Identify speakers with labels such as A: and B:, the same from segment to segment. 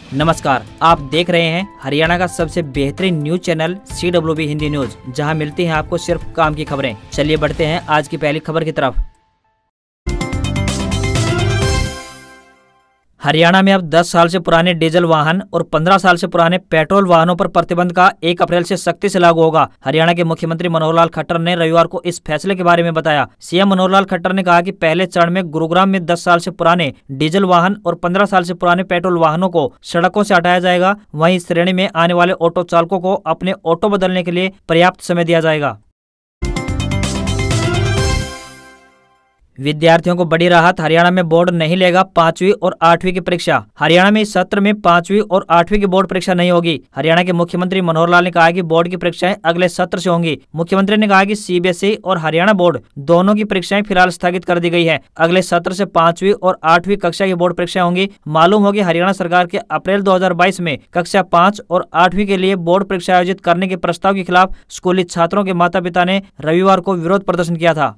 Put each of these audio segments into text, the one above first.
A: नमस्कार, आप देख रहे हैं हरियाणा का सबसे बेहतरीन news channel CWB Hindi news, जहां मिलती हैं आपको सिर्फ काम की खबरें। चलिए बढ़ते हैं आज की पहली खबर की तरफ। हरियाणा में अब 10 साल से पुराने डीजल वाहन और 15 साल से पुराने पेट्रोल वाहनों पर प्रतिबंध का 1 अप्रैल से सख्ती से लागू होगा। हरियाणा के मुख्यमंत्री मनोहर लाल खट्टर ने रविवार को इस फैसले के बारे में बताया। सीएम मनोहर लाल खट्टर ने कहा कि पहले चरण में गुरुग्राम में 10 साल से पुराने डीजल वाहन और 15 साल से पुराने पेट्रोल वाहनों को सड़कों से हटाया जाएगा। वहीं इस श्रेणी में आने वाले ऑटो चालकों को अपने ऑटो बदलने के लिए पर्याप्त समय दिया जाएगा। विद्यार्थियों को बड़ी राहत, हरियाणा में बोर्ड नहीं लेगा 5वीं और 8वीं की परीक्षा। हरियाणा में इस सत्र में 5वीं और 8वीं की बोर्ड परीक्षा नहीं होगी। हरियाणा के मुख्यमंत्री मनोहर लाल ने कहा कि बोर्ड की परीक्षाएं अगले सत्र से होंगी। मुख्यमंत्री ने कहा कि CBSE और हरियाणा बोर्ड दोनों की परीक्षाएं फिलहाल स्थगित कर दी गई है। अगले सत्र से 5वीं और 8वीं कक्षा की बोर्ड परीक्षाएं होंगी। मालूम होगी हरियाणा सरकार के अप्रैल 2022 में कक्षा 5 और 8वीं के लिए बोर्ड परीक्षा आयोजित करने के प्रस्ताव के खिलाफ स्कूली छात्रों के माता पिता ने रविवार को विरोध प्रदर्शन किया था।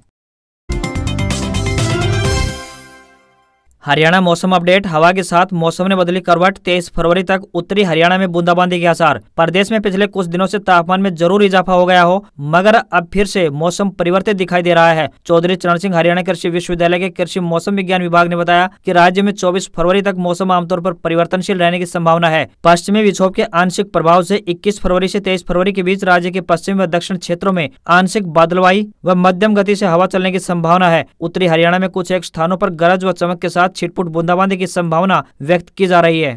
A: हरियाणा मौसम अपडेट। हवा के साथ मौसम ने बदली करवट। 23 फरवरी तक उत्तरी हरियाणा में बूंदाबांदी के आसार। प्रदेश में पिछले कुछ दिनों से तापमान में जरूर इजाफा हो गया हो, मगर अब फिर से मौसम परिवर्तित दिखाई दे रहा है। चौधरी चरण सिंह हरियाणा कृषि विश्वविद्यालय के कृषि मौसम विज्ञान विभाग ने बताया कि राज्य में 24 फरवरी तक मौसम आमतौर पर परिवर्तनशील रहने की संभावना है। पश्चिमी विक्षोभ के आंशिक प्रभाव से 21 फरवरी से 23 फरवरी के बीच राज्य के पश्चिम व दक्षिण क्षेत्रों में आंशिक बादलवाई व मध्यम गति से हवा चलने की संभावना है। उत्तरी हरियाणा में कुछ एक स्थानों पर गरज व चमक के साथ छिटपुट बूंदाबांदी की संभावना व्यक्त की जा रही है।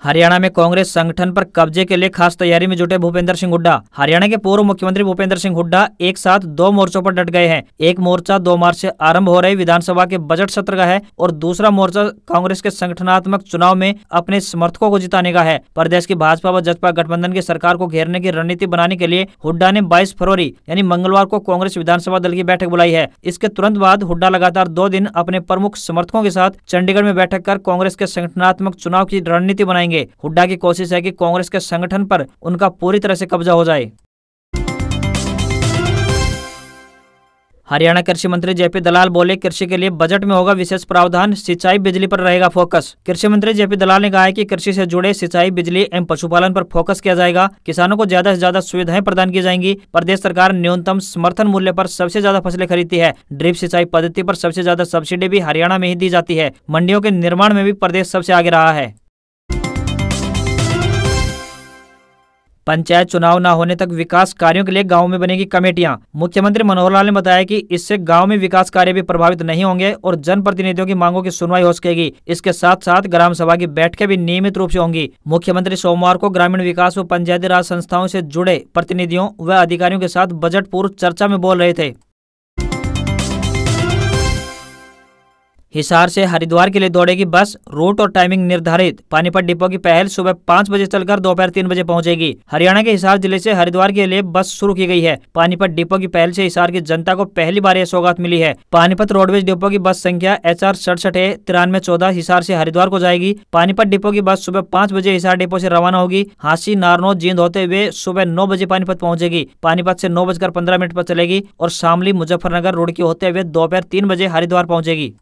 A: हरियाणा में कांग्रेस संगठन पर कब्जे के लिए खास तैयारी में जुटे भूपेंद्र सिंह हुड्डा। हरियाणा के पूर्व मुख्यमंत्री भूपेंद्र सिंह हुड्डा एक साथ 2 मोर्चों पर डट गए हैं। एक मोर्चा 2 मार्च से आरंभ हो रही विधानसभा के बजट सत्र का है और दूसरा मोर्चा कांग्रेस के संगठनात्मक चुनाव में अपने समर्थकों को जिताने का है। प्रदेश की भाजपा व जसपा गठबंधन की सरकार को घेरने की रणनीति बनाने के लिए हुड्डा ने 22 फरवरी यानी मंगलवार को कांग्रेस विधानसभा दल की बैठक बुलाई है। इसके तुरंत बाद हुड्डा लगातार 2 दिन अपने प्रमुख समर्थकों के साथ चंडीगढ़ में बैठक कर कांग्रेस के संगठनात्मक चुनाव की रणनीति बनाएंगे। हुड्डा की कोशिश है कि कांग्रेस के संगठन पर उनका पूरी तरह से कब्जा हो जाए। हरियाणा कृषि मंत्री JP दलाल बोले, कृषि के लिए बजट में होगा विशेष प्रावधान, सिंचाई बिजली पर रहेगा फोकस। कृषि मंत्री JP दलाल ने कहा है कि कृषि से जुड़े सिंचाई, बिजली एवं पशुपालन पर फोकस किया जाएगा। किसानों को ज्यादा से ज्यादा सुविधाएं प्रदान की जाएंगी। प्रदेश सरकार न्यूनतम समर्थन मूल्य पर सबसे ज्यादा फसलें खरीदती है। ड्रिप सिंचाई पद्धति पर सबसे ज्यादा सब्सिडी भी हरियाणा में ही दी जाती है। मंडियों के निर्माण में भी प्रदेश सबसे आगे रहा है। पंचायत चुनाव न होने तक विकास कार्यों के लिए गांव में बनेगी कमेटियां। मुख्यमंत्री मनोहर लाल ने बताया कि इससे गांव में विकास कार्य भी प्रभावित नहीं होंगे और जनप्रतिनिधियों की मांगों की सुनवाई हो सकेगी। इसके साथ साथ ग्राम सभा की बैठकें भी नियमित रूप से होंगी। मुख्यमंत्री सोमवार को ग्रामीण विकास व पंचायती राज संस्थाओं से जुड़े प्रतिनिधियों व अधिकारियों के साथ बजट पूर्व चर्चा में बोल रहे थे। हिसार से हरिद्वार के लिए दौड़ेगी बस, रूट और टाइमिंग निर्धारित। पानीपत डिपो की पहल सुबह 5 बजे चलकर दोपहर 3 बजे पहुंचेगी। हरियाणा के हिसार जिले से हरिद्वार के लिए बस शुरू की गई है। पानीपत डिपो की पहल से हिसार की जनता को पहली बार यह सौगात मिली है। पानीपत रोडवेज डिपो की बस संख्या HR 67A9314 हिसार से हरिद्वार को जाएगी। पानीपत डिपो की बस सुबह 5 बजे हिसार डिपो से रवाना होगी। हांसी, नारनौल, जींद होते हुए सुबह 9 बजे पानीपत पहुंचेगी। पानीपत से 9:15 पर चलेगी और शामली, मुजफ्फरनगर, रुड़की होते हुए दोपहर 3 बजे हरिद्वार पहुंचेगी।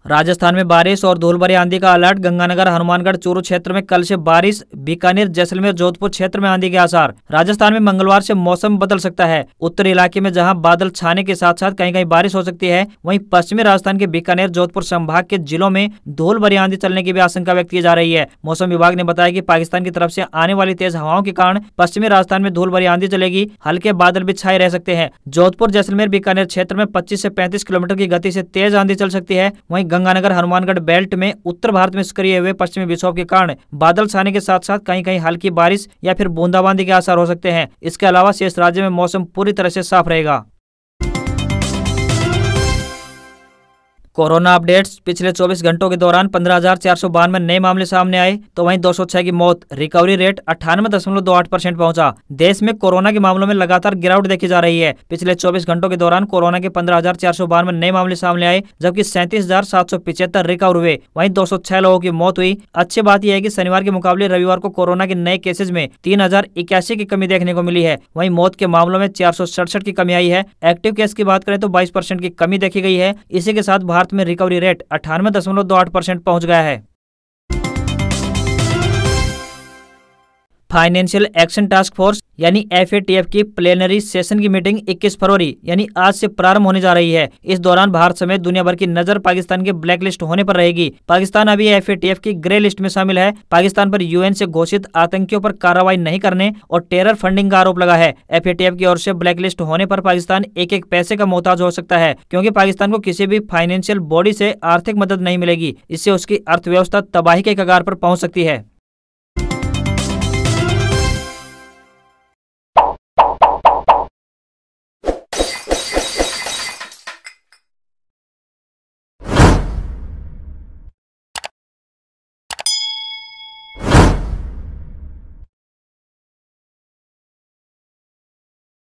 A: राजस्थान में बारिश और धूलभरी आंधी का अलर्ट। गंगानगर, हनुमानगढ़, चूरू क्षेत्र में कल से बारिश। बीकानेर, जैसलमेर, जोधपुर क्षेत्र में आंधी के आसार। राजस्थान में मंगलवार से मौसम बदल सकता है। उत्तरी इलाके में जहां बादल छाने के साथ साथ कहीं कहीं बारिश हो सकती है, वहीं पश्चिमी राजस्थान के बीकानेर, जोधपुर संभाग के जिलों में धूलभरी आंधी चलने की भी आशंका व्यक्त की जा रही है। मौसम विभाग ने बताया कि पाकिस्तान की तरफ से आने वाली तेज हवाओं के कारण पश्चिमी राजस्थान में धूलभरी आंधी चलेगी। हल्के बादल भी छाए रह सकते हैं। जोधपुर, जैसलमेर, बीकानेर क्षेत्र में 25 से 35 किलोमीटर की गति से तेज आंधी चल सकती है। वहीं गंगानगर, हनुमानगढ़ बेल्ट में उत्तर भारत में सक्रिय हुए पश्चिमी विक्षोभ के कारण बादल छाने के साथ साथ कहीं कहीं हल्की बारिश या फिर बूंदाबांदी के आसार हो सकते हैं। इसके अलावा शेष राज्य में मौसम पूरी तरह से साफ रहेगा। Corona updates. पिछले 24 घंटों के दौरान 15,492 नए मामले सामने आए, तो वहीं 206 की मौत। रिकवरी रेट 98.28% पहुंचा। देश में कोरोना के मामलों में लगातार गिरावट देखी जा रही है। पिछले 24 घंटों के दौरान कोरोना के 15,492 नए मामले सामने आए, जबकि 37,775 रिकवर हुए। वहीं 206 लोगों की मौत हुई। अच्छी बात यह है कि शनिवार के मुकाबले रविवार को कोरोना के नए केसेज में 3081 की कमी देखने को मिली है। वहीं मौत के मामलों में 467 की कमी आई है। एक्टिव केस की बात करें तो 22% की कमी देखी गई है। इसी के साथ भारत में रिकवरी रेट 98.28% पहुंच गया है। फाइनेंशियल एक्शन टास्क फोर्स यानी FATF की प्लेनरी सेशन की मीटिंग 21 फरवरी यानी आज से प्रारंभ होने जा रही है। इस दौरान भारत समेत दुनिया भर की नजर पाकिस्तान के ब्लैक लिस्ट होने पर रहेगी। पाकिस्तान अभी FATF की ग्रे लिस्ट में शामिल है। पाकिस्तान पर UN से घोषित आतंकियों पर कार्रवाई नहीं करने और टेरर फंडिंग का आरोप लगा है। FATF की ओर से ब्लैक लिस्ट होने पर पाकिस्तान एक एक पैसे का मोहताज हो सकता है, क्योंकि पाकिस्तान को किसी भी फाइनेंशियल बॉडी से आर्थिक मदद नहीं मिलेगी। इससे उसकी अर्थव्यवस्था तबाही के कगार पर पहुंच सकती है।